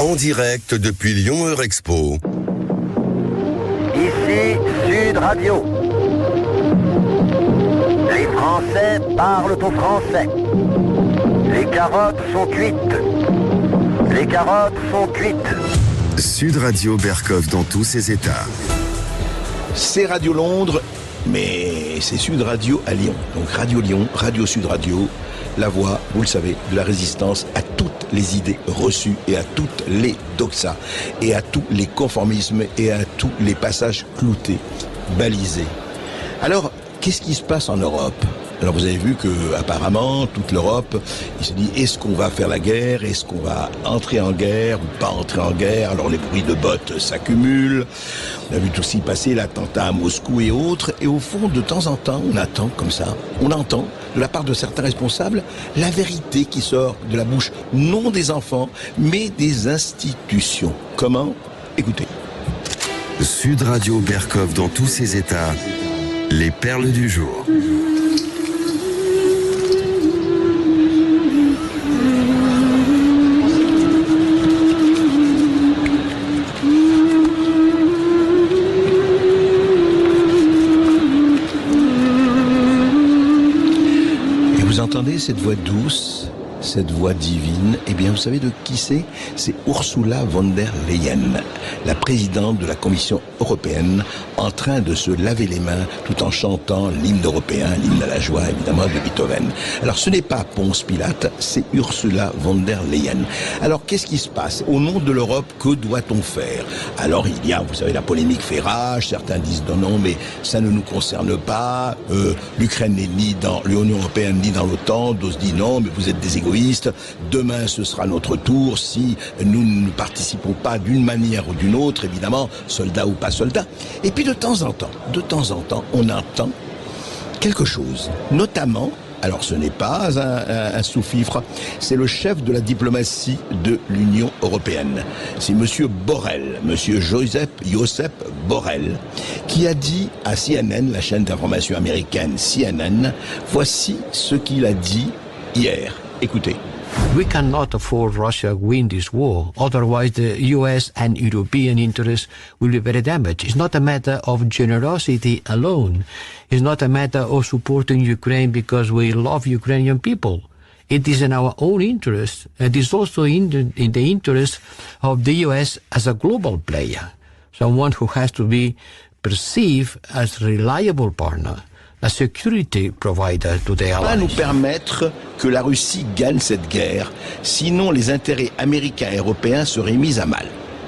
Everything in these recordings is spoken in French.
En direct depuis Lyon Eurexpo. Ici Sud Radio. Les Français parlent au français. Les carottes sont cuites. Les carottes sont cuites. Sud Radio Berkov dans tous ses états. C'est Radio Londres, mais c'est Sud Radio à Lyon. Donc Radio Lyon, Radio Sud Radio, la voix, vous le savez, de la résistance à toutes les idées reçues et à toutes les doxas et à tous les conformismes et à tous les passages cloutés, balisés. Alors, qu'est-ce qui se passe en Europe ? Alors vous avez vu que apparemment toute l'Europe, il se dit est-ce qu'on va faire la guerre, est-ce qu'on va entrer en guerre ou pas entrer en guerre. Alors les bruits de bottes s'accumulent. On a vu aussi passer l'attentat à Moscou et autres. Et au fond, de temps en temps, on attend comme ça, on entend de la part de certains responsables la vérité qui sort de la bouche non des enfants, mais des institutions. Comment ? Écoutez. Sud Radio Berkov dans tous ses états. Les perles du jour. Entendez cette voix douce, cette voix divine, eh bien vous savez de qui c'est ? C'est Ursula von der Leyen, la présidente de la Commission européenne, en train de se laver les mains tout en chantant l'hymne européen, l'hymne à la joie évidemment de Beethoven. Alors ce n'est pas Ponce Pilate, c'est Ursula von der Leyen. Alors qu'est-ce qui se passe ? Au nom de l'Europe, que doit-on faire ? Alors il y a, vous savez, la polémique fait rage, certains disent non, mais ça ne nous concerne pas, l'Ukraine n'est ni dans l'Union européenne ni dans l'OTAN, d'autres disent non, mais vous êtes des égoïstes, demain ce sera notre tour, si nous ne participons pas d'une manière ou d'une autre, évidemment, soldats ou pas soldats. Et puis de temps en temps, on entend quelque chose, notamment, alors ce n'est pas un sous-fifre, c'est le chef de la diplomatie de l'Union européenne. C'est monsieur Borrell, monsieur Josep Borrell, qui a dit à CNN, la chaîne d'information américaine CNN, voici ce qu'il a dit hier. Écoutez. We cannot afford Russia win this war. Otherwise, the US and European interests will be very damaged. It's not a matter of generosity alone. It's not a matter of supporting Ukraine because we love Ukrainian people. It is in our own interest. It is also in the interest of the US as a global player, someone who has to be perceived as a reliable partner, a security provider to the allies. Va nous permettre que la Russie gagne cette guerre, sinon les intérêts américains et européens seraient mis à mal.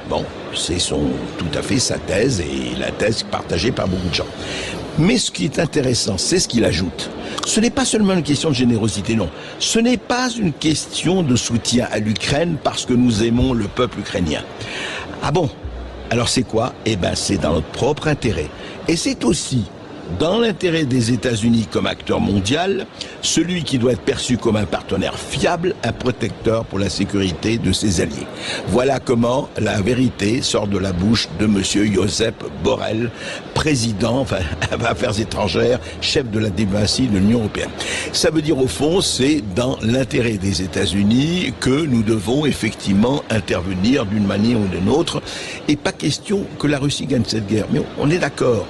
Bon, c'est tout à fait sa thèse et la thèse partagée par beaucoup de gens. Mais ce qui est intéressant, c'est ce qu'il ajoute. Ce n'est pas seulement une question de générosité, non. Ce n'est pas une question de soutien à l'Ukraine parce que nous aimons le peuple ukrainien. Ah bon ? Alors c'est quoi ? Eh ben c'est dans notre propre intérêt. Et c'est aussi dans l'intérêt des États-Unis comme acteur mondial, celui qui doit être perçu comme un partenaire fiable, un protecteur pour la sécurité de ses alliés. Voilà comment la vérité sort de la bouche de monsieur Josep Borrell, président, affaires étrangères, chef de la diplomatie de l'Union européenne. Ça veut dire au fond, c'est dans l'intérêt des États-Unis que nous devons effectivement intervenir d'une manière ou d'une autre, et pas question que la Russie gagne cette guerre. Mais on est d'accord.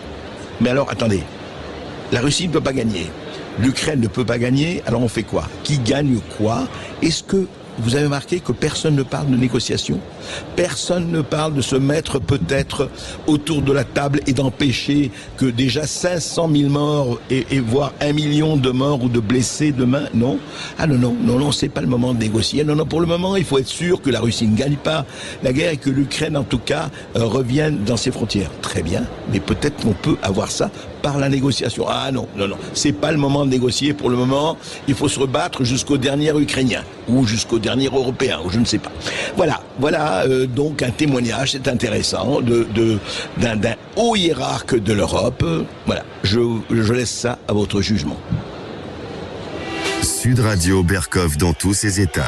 Mais alors, attendez, la Russie ne peut pas gagner, l'Ukraine ne peut pas gagner, alors on fait quoi ? Qui gagne quoi ? Est-ce que vous avez remarqué que personne ne parle de négociation ? Personne ne parle de se mettre peut-être autour de la table et d'empêcher que déjà 500 000 morts et voire 1 million de morts ou de blessés demain ? Non. Ah non, c'est pas le moment de négocier. Non, pour le moment, il faut être sûr que la Russie ne gagne pas la guerre et que l'Ukraine, en tout cas, revienne dans ses frontières. Très bien, mais peut-être qu'on peut avoir ça par la négociation. Ah non, c'est pas le moment de négocier. Pour le moment, il faut se rebattre jusqu'au dernier Ukrainien ou jusqu'au dernier Européen, ou je ne sais pas. Voilà donc un témoignage, c'est intéressant, d'un haut hiérarque de l'Europe. Voilà, je laisse ça à votre jugement. Sud Radio Berkov dans tous ses états.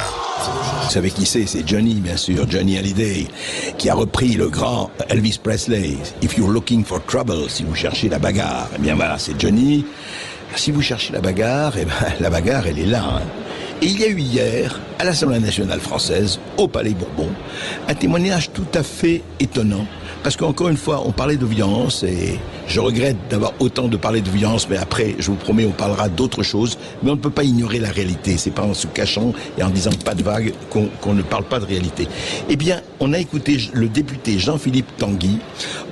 Vous savez qui c'est Johnny, bien sûr, Johnny Hallyday, qui a repris le grand Elvis Presley. If you're looking for trouble, si vous cherchez la bagarre, eh bien voilà, c'est Johnny. Si vous cherchez la bagarre, eh ben la bagarre, elle est là. Et il y a eu hier, à l'Assemblée nationale française, au Palais Bourbon, un témoignage tout à fait étonnant. Parce qu'encore une fois, on parlait de violence et je regrette d'avoir autant de parler de violence, mais après, je vous promets, on parlera d'autres choses. Mais on ne peut pas ignorer la réalité. C'est pas en se cachant et en disant pas de vague qu'on ne parle pas de réalité. Eh bien, on a écouté le député Jean-Philippe Tanguy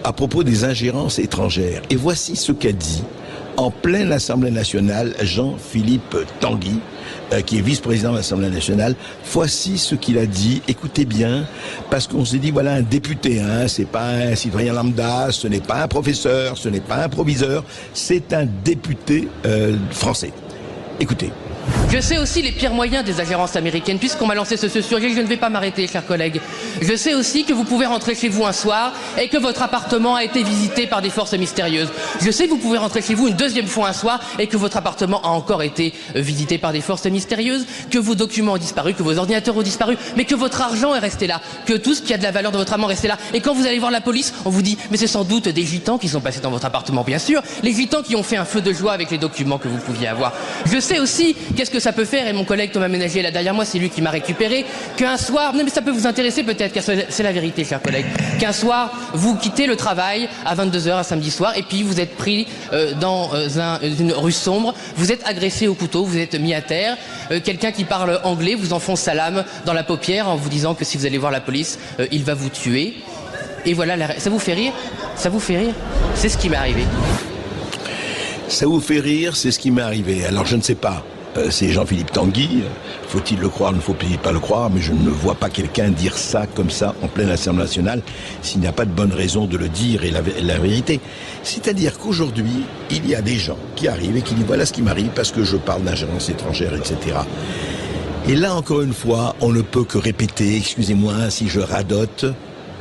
à propos des ingérences étrangères. Et voici ce qu'a dit en pleine Assemblée nationale Jean-Philippe Tanguy, qui est vice-président de l'Assemblée nationale. Voici ce qu'il a dit. Écoutez bien, parce qu'on s'est dit, voilà, un député, hein, c'est pas un citoyen lambda, ce n'est pas un professeur, ce n'est pas un proviseur, c'est un député français. Écoutez. Je sais aussi les pires moyens des ingérences américaines, puisqu'on m'a lancé ce sujet, je ne vais pas m'arrêter, chers collègues. Je sais aussi que vous pouvez rentrer chez vous un soir et que votre appartement a été visité par des forces mystérieuses. Je sais que vous pouvez rentrer chez vous une deuxième fois un soir et que votre appartement a encore été visité par des forces mystérieuses, que vos documents ont disparu, que vos ordinateurs ont disparu, mais que votre argent est resté là, que tout ce qui a de la valeur de votre argent est resté là. Et quand vous allez voir la police, on vous dit, mais c'est sans doute des gitans qui sont passés dans votre appartement, bien sûr, les gitans qui ont fait un feu de joie avec les documents que vous pouviez avoir. Je sais aussi qu'est-ce que ça peut faire, et mon collègue Thomas Ménager est là derrière moi, c'est lui qui m'a récupéré, qu'un soir, non mais ça peut vous intéresser peut-être, car c'est la vérité, chers collègues, qu'un soir, vous quittez le travail à 22h un samedi soir, et puis vous êtes pris dans une rue sombre, vous êtes agressé au couteau, vous êtes mis à terre, quelqu'un qui parle anglais vous enfonce sa lame dans la paupière en vous disant que si vous allez voir la police, il va vous tuer. Et voilà, ça vous fait rire? Ça vous fait rire? C'est ce qui m'est arrivé. Ça vous fait rire, c'est ce qui m'est arrivé. Alors je ne sais pas. C'est Jean-Philippe Tanguy, faut-il le croire, ne faut-il pas le croire, mais je ne vois pas quelqu'un dire ça comme ça en pleine Assemblée nationale s'il n'y a pas de bonne raison de le dire et la vérité. C'est-à-dire qu'aujourd'hui, il y a des gens qui arrivent et qui disent voilà ce qui m'arrive parce que je parle d'ingérence étrangère, etc. Et là, encore une fois, on ne peut que répéter, excusez-moi si je radote,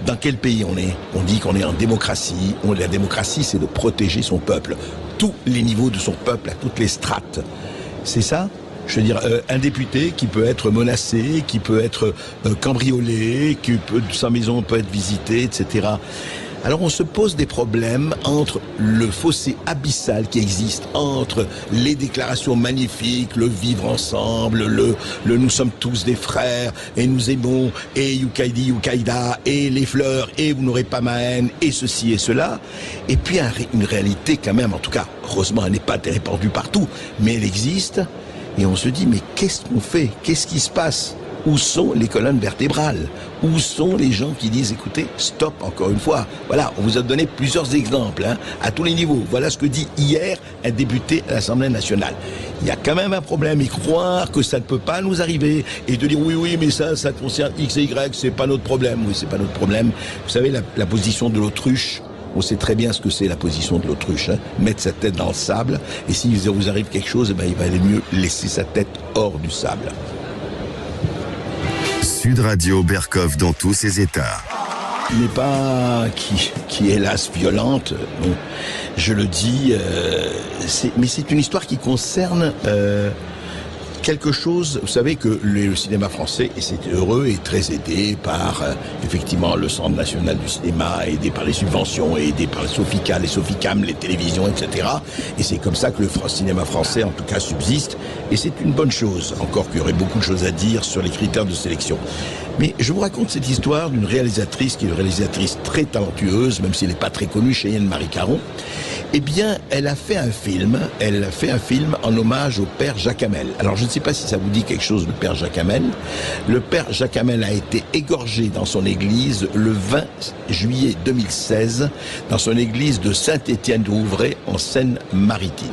dans quel pays on est? On dit qu'on est en démocratie. La démocratie, c'est de protéger son peuple. Tous les niveaux de son peuple, à toutes les strates. C'est ça? Je veux dire, un député qui peut être menacé, qui peut être cambriolé, sa maison peut être visitée, etc. Alors on se pose des problèmes entre le fossé abyssal qui existe entre les déclarations magnifiques, le vivre ensemble, le nous sommes tous des frères et nous aimons et Yukaidi Yukaida et les fleurs et vous n'aurez pas ma haine et ceci et cela. Et puis une réalité quand même, en tout cas, heureusement elle n'est pas répandue partout, mais elle existe et on se dit mais qu'est-ce qu'on fait? Qu'est-ce qui se passe? Où sont les colonnes vertébrales? Où sont les gens qui disent, écoutez, stop, encore une fois. Voilà, on vous a donné plusieurs exemples, hein, à tous les niveaux. Voilà ce que dit hier un député à l'Assemblée nationale. Il y a quand même un problème, et croire que ça ne peut pas nous arriver, et de dire, oui, mais ça concerne X et Y, c'est pas notre problème. Oui, c'est pas notre problème. Vous savez, la position de l'autruche, on sait très bien ce que c'est la position de l'autruche, hein, mettre sa tête dans le sable, et s'il vous arrive quelque chose, eh ben, il va aller mieux laisser sa tête hors du sable. Sud Radio Berkov dans tous ses états. N'est pas qui est hélas violente, bon, je le dis, mais c'est une histoire qui concerne quelque chose. Vous savez que le cinéma français, et c'est heureux, est très aidé par effectivement le Centre national du cinéma, aidé par les subventions, aidé par les Sofica, les Soficam, les télévisions, etc. Et c'est comme ça que le cinéma français, en tout cas, subsiste. Et c'est une bonne chose, encore qu'il y aurait beaucoup de choses à dire sur les critères de sélection. Mais je vous raconte cette histoire d'une réalisatrice qui est une réalisatrice très talentueuse, même si elle n'est pas très connue, Cheyenne Marie Caron. Eh bien, elle a fait un film en hommage au père Jacques Hamel. Alors, je ne sais pas si ça vous dit quelque chose, le père Jacques Hamel. Le père Jacques Hamel a été égorgé dans son église le 20 juillet 2016, dans son église de Saint-Étienne-de-Rouvray, en Seine-Maritime.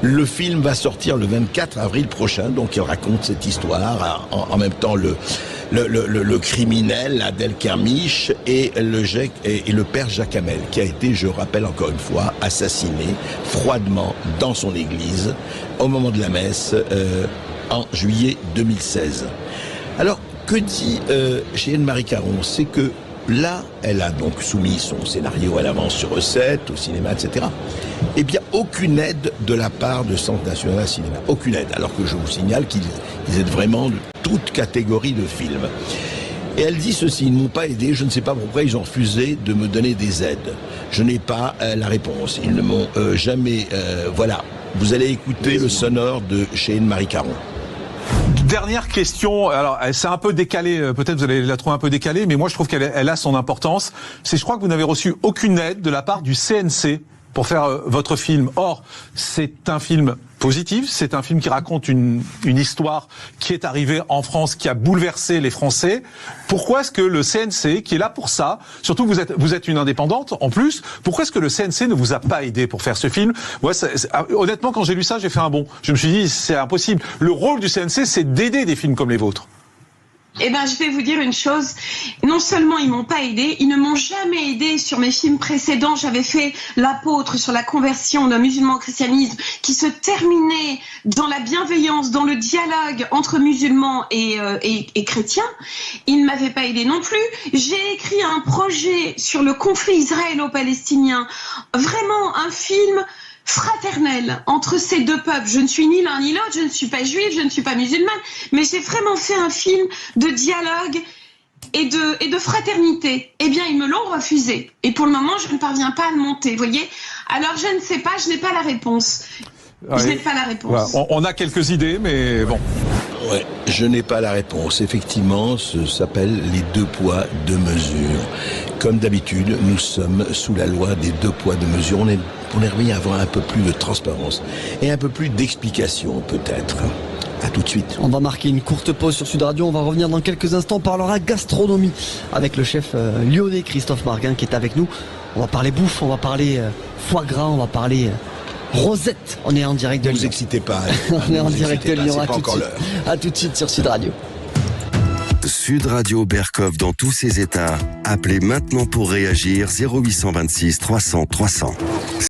Le film va sortir le 24 avril prochain, donc il raconte cette histoire, en même temps le criminel, Adel Kermiche, et le père Jacques Hamel, qui a été, je rappelle encore une fois, assassiné froidement dans son église au moment de la messe en juillet 2016. Alors, que dit Cheyenne Marie Caron? C'est que là, elle a donc soumis son scénario à l'avance sur recette, au cinéma, etc. Eh bien, aucune aide de la part de Centre national de cinéma. Aucune aide. Alors que je vous signale qu'ils aident vraiment de toute catégorie de films. Et elle dit ceci, ils ne m'ont pas aidé, je ne sais pas pourquoi ils ont refusé de me donner des aides. Je n'ai pas la réponse. Ils ne m'ont jamais... voilà. Vous allez écouter le sonore de Cheyenne Marie Caron. Dernière question, alors c'est un peu décalé, peut-être vous allez la trouver un peu décalée, mais moi je trouve qu'elle a son importance. Je crois que vous n'avez reçu aucune aide de la part du CNC pour faire votre film. Or, c'est un film positif, c'est un film qui raconte une histoire qui est arrivée en France, qui a bouleversé les Français. Pourquoi est-ce que le CNC, qui est là pour ça, surtout vous êtes une indépendante en plus, pourquoi est-ce que le CNC ne vous a pas aidé pour faire ce film? Moi, honnêtement, quand j'ai lu ça, j'ai fait un bond. Je me suis dit, c'est impossible. Le rôle du CNC, c'est d'aider des films comme les vôtres. Eh ben, je vais vous dire une chose. Non seulement ils m'ont pas aidé, ils ne m'ont jamais aidé sur mes films précédents. J'avais fait L'Apôtre sur la conversion d'un musulman au christianisme qui se terminait dans la bienveillance, dans le dialogue entre musulmans et chrétiens. Ils ne m'avaient pas aidé non plus. J'ai écrit un projet sur le conflit israélo-palestinien. Vraiment un film fraternelle entre ces deux peuples. Je ne suis ni l'un ni l'autre, je ne suis pas juive, je ne suis pas musulmane, mais j'ai vraiment fait un film de dialogue et de fraternité. Eh bien, ils me l'ont refusé. Et pour le moment, je ne parviens pas à le monter, vous voyez. Alors, je ne sais pas, je n'ai pas la réponse. Ouais. Je n'ai pas la réponse. Voilà. On a quelques idées, mais bon. Ouais, je n'ai pas la réponse. Effectivement, ça s'appelle les 2 poids, 2 mesures. Comme d'habitude, nous sommes sous la loi des 2 poids, 2 mesures. On aimerait bien avoir un peu plus de transparence et un peu plus d'explication, peut-être. À tout de suite. On va marquer une courte pause sur Sud Radio. On va revenir dans quelques instants. On parlera gastronomie avec le chef lyonnais Christophe Marguin qui est avec nous. On va parler bouffe, on va parler foie gras, on va parler Rosette. On est en direct de Lyon. Ne vous excitez pas. On est en direct de Lyon. À tout de suite sur Sud Radio. Sud Radio Berkov dans tous ses états. Appelez maintenant pour réagir 0826 300 300.